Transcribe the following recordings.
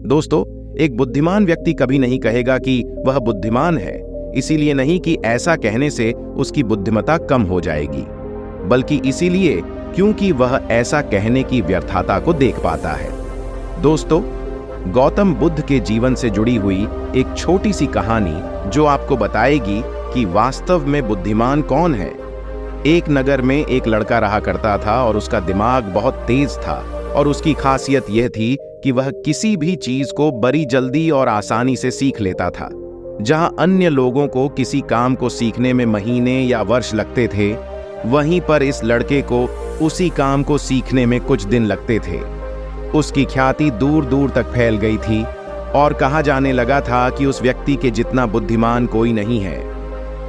दोस्तों, एक बुद्धिमान व्यक्ति कभी नहीं कहेगा कि वह बुद्धिमान है, इसीलिए नहीं कि ऐसा कहने से उसकी बुद्धिमत्ता कम हो जाएगी, बल्कि इसीलिए क्योंकि वह ऐसा कहने की व्यर्थता को देख पाता है। दोस्तों, गौतम बुद्ध के जीवन से जुड़ी हुई एक छोटी सी कहानी जो आपको बताएगी कि वास्तव में बुद्धिमान कौन है। एक नगर में एक लड़का रहा करता था और उसका दिमाग बहुत तेज था और उसकी खासियत यह थी कि वह किसी भी चीज को बड़ी जल्दी और आसानी से सीख लेता था। जहां अन्य लोगों को किसी काम को सीखने में महीने या वर्ष लगते थे, वहीं पर इस लड़के को उसी काम को सीखने में कुछ दिन लगते थे। उसकी ख्याति दूर दूर तक फैल गई थी और कहा जाने लगा था कि उस व्यक्ति के जितना बुद्धिमान कोई नहीं है।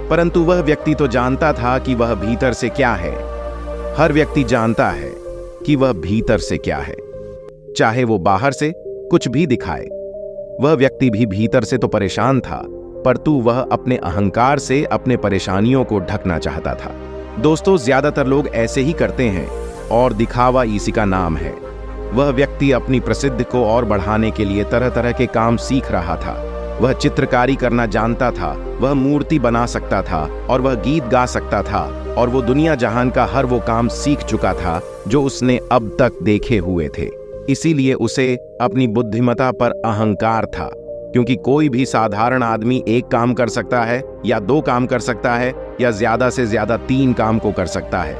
परंतु वह व्यक्ति तो जानता था कि वह भीतर से क्या है। हर व्यक्ति जानता है कि वह भीतर से क्या है, चाहे वो बाहर से कुछ भी दिखाए। वह व्यक्ति भी भीतर से तो परेशान था, परंतु वह अपने अहंकार से अपने परेशानियों को ढकना चाहता था। दोस्तों, ज्यादातर लोग ऐसे ही करते हैं और दिखावा इसी का नाम है। वह व्यक्ति अपनी प्रसिद्धि को और बढ़ाने के लिए तरह तरह के काम सीख रहा था। वह चित्रकारी करना जानता था, वह मूर्ति बना सकता था और वह गीत गा सकता था, और वो दुनिया जहान का हर वो काम सीख चुका था जो उसने अब तक देखे हुए थे। इसीलिए उसे अपनी बुद्धिमत्ता पर अहंकार था, क्योंकि कोई भी साधारण आदमी एक काम कर सकता है या 2 काम कर सकता है या ज्यादा से ज्यादा 3 काम को कर सकता है,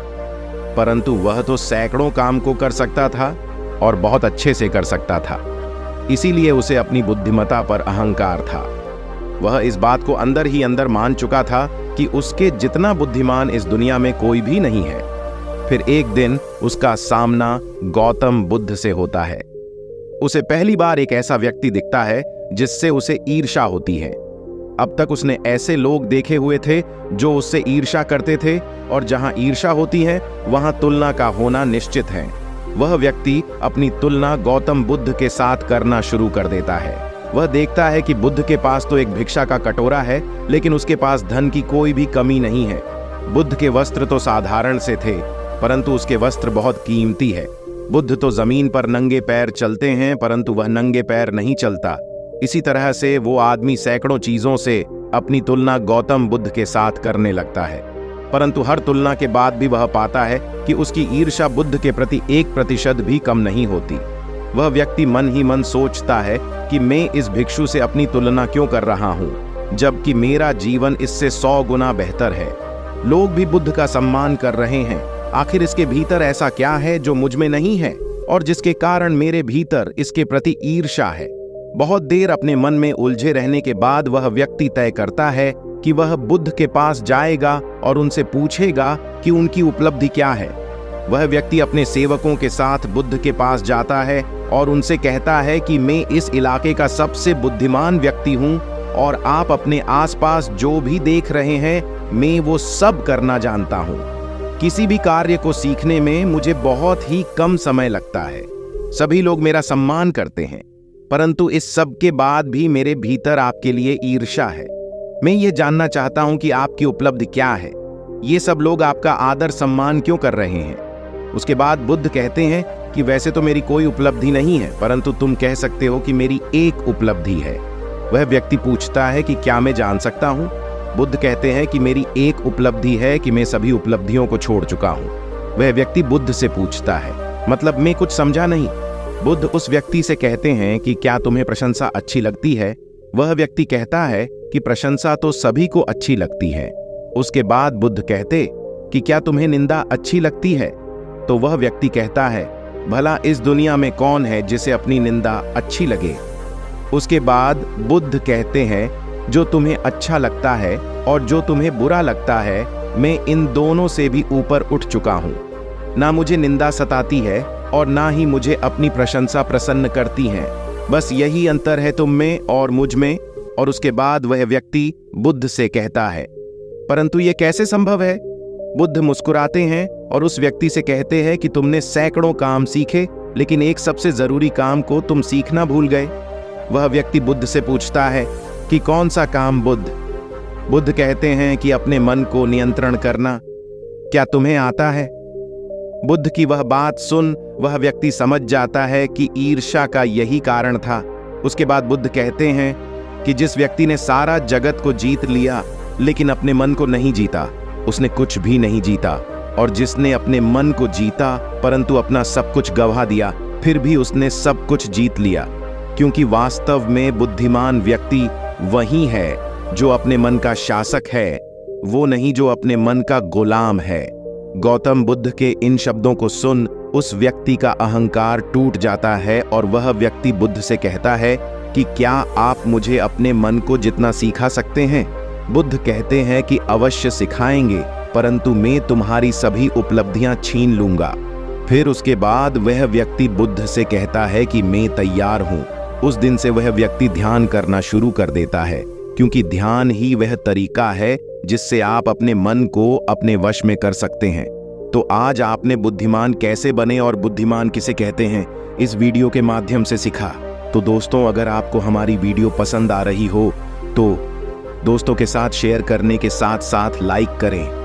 परंतु वह तो सैकड़ों काम को कर सकता था और बहुत अच्छे से कर सकता था। इसीलिए उसे अपनी बुद्धिमत्ता पर अहंकार था। वह इस बात को अंदर ही अंदर मान चुका था कि उसके जितना बुद्धिमान इस दुनिया में कोई भी नहीं है। फिर एक दिन उसका सामना गौतम बुद्ध से होता है। उसे पहली बार एक ऐसा व्यक्ति दिखता है जिससे उसे ईर्ष्या होती है। अब तक उसने ऐसे लोग देखे हुए थे जो उससे ईर्ष्या करते थे, और जहां ईर्ष्या होती है वहां तुलना का होना निश्चित है। वह व्यक्ति अपनी तुलना गौतम बुद्ध के साथ करना शुरू कर देता है। वह देखता है कि बुद्ध के पास तो एक भिक्षा का कटोरा है, लेकिन उसके पास धन की कोई भी कमी नहीं है। बुद्ध के वस्त्र तो साधारण से थे, परंतु उसके वस्त्र बहुत कीमती है। बुद्ध तो जमीन पर नंगे पैर चलते हैं, परंतु वह नंगे पैर नहीं चलता। इसी तरह से वो आदमी सैकड़ों चीजों से अपनी तुलना गौतम बुद्ध के साथ करने लगता है, परंतु हर तुलना के बाद भी वह पाता है कि उसकी ईर्ष्या बुद्ध के प्रति 1% भी कम नहीं होती। वह व्यक्ति मन ही मन सोचता है कि मैं इस भिक्षु से अपनी तुलना क्यों कर रहा हूं, जबकि मेरा जीवन इससे 100 गुना बेहतर है। लोग भी बुद्ध का सम्मान कर रहे हैं। आखिर इसके भीतर ऐसा क्या है जो मुझ में नहीं है और जिसके कारण मेरे भीतर इसके प्रति ईर्ष्या है। बहुत देर अपने मन में उलझे रहने के बाद वह व्यक्ति तय करता है कि वह बुद्ध के पास जाएगा और उनसे पूछेगा कि उनकी उपलब्धि क्या है। वह व्यक्ति अपने सेवकों के साथ बुद्ध के पास जाता है और उनसे कहता है कि मैं इस इलाके का सबसे बुद्धिमान व्यक्ति हूं और आप अपने आसपास जो भी देख रहे हैं मैं वो सब करना जानता हूं। किसी भी कार्य को सीखने में मुझे बहुत ही कम समय लगता है। सभी लोग मेरा सम्मान करते हैं, परंतु इस सब के बाद भी मेरे भीतर आपके लिए ईर्ष्या है। मैं ये जानना चाहता हूं कि आपकी उपलब्धि क्या है। ये सब लोग आपका आदर सम्मान क्यों कर रहे हैं। उसके बाद बुद्ध कहते हैं कि वैसे तो मेरी कोई उपलब्धि नहीं है, परंतु तुम कह सकते हो कि मेरी एक उपलब्धि है। वह व्यक्ति पूछता है कि क्या मैं जान सकता हूं। बुद्ध कहते हैं कि मेरी एक उपलब्धि है कि मैं सभी उपलब्धियों को छोड़ चुका हूं। वह व्यक्ति बुद्ध से पूछता है, मतलब मैं कुछ समझा नहीं। बुद्ध उस व्यक्ति से कहते हैं कि क्या तुम्हें प्रशंसा अच्छी लगती है। वह व्यक्ति कहता है कि प्रशंसा तो सभी को अच्छी लगती है। उसके बाद बुद्ध कहते कि क्या तुम्हें निंदा अच्छी लगती है। तो वह व्यक्ति कहता है, भला इस दुनिया में कौन है जिसे अपनी निंदा अच्छी लगे। उसके बाद बुद्ध कहते हैं, जो तुम्हें अच्छा लगता है और जो तुम्हें बुरा लगता है, मैं इन दोनों से भी ऊपर उठ चुका हूं। ना मुझे निंदा सताती है और ना ही मुझे अपनी प्रशंसा प्रसन्न करती है। बस यही अंतर है तुम में और मुझ में। और उसके बाद वह व्यक्ति बुद्ध से कहता है, परंतु यह कैसे संभव है। बुद्ध मुस्कुराते हैं और उस व्यक्ति से कहते हैं कि तुमने सैकड़ों काम सीखे, लेकिन एक सबसे जरूरी काम को तुम सीखना भूल गए। वह व्यक्ति बुद्ध से पूछता है कि कौन सा काम बुद्ध। बुद्ध कहते हैं कि अपने मन को नियंत्रण करना। क्या तुम्हें आता है। बुद्ध की वह बात सुन वह व्यक्ति समझ जाता है कि ईर्ष्या का यही कारण था। उसके बाद बुद्ध कहते हैं कि जिस व्यक्ति ने सारा जगत को जीत लिया लेकिन अपने मन को नहीं जीता, उसने कुछ भी नहीं जीता। और जिसने अपने मन को जीता परंतु अपना सब कुछ गंवा दिया, फिर भी उसने सब कुछ जीत लिया। क्योंकि वास्तव में बुद्धिमान व्यक्ति वही है जो अपने मन का शासक है, वो नहीं जो अपने मन का गुलाम है। गौतम बुद्ध के इन शब्दों को सुन उस व्यक्ति का अहंकार टूट जाता है और वह व्यक्ति बुद्ध से कहता है कि क्या आप मुझे अपने मन को जितना सिखा सकते हैं? बुद्ध कहते हैं कि अवश्य सिखाएंगे, परंतु मैं तुम्हारी सभी उपलब्धियां छीन लूंगा। फिर उसके बाद वह व्यक्ति बुद्ध से कहता है कि मैं तैयार हूं। उस दिन से वह व्यक्ति ध्यान करना शुरू कर देता है, क्योंकि ध्यान ही वह तरीका है जिससे आप अपने मन को अपने वश में कर सकते हैं। तो आज आपने बुद्धिमान कैसे बने और बुद्धिमान किसे कहते हैं, इस वीडियो के माध्यम से सीखा। तो दोस्तों, अगर आपको हमारी वीडियो पसंद आ रही हो तो दोस्तों के साथ शेयर करने के साथ साथ लाइक करें।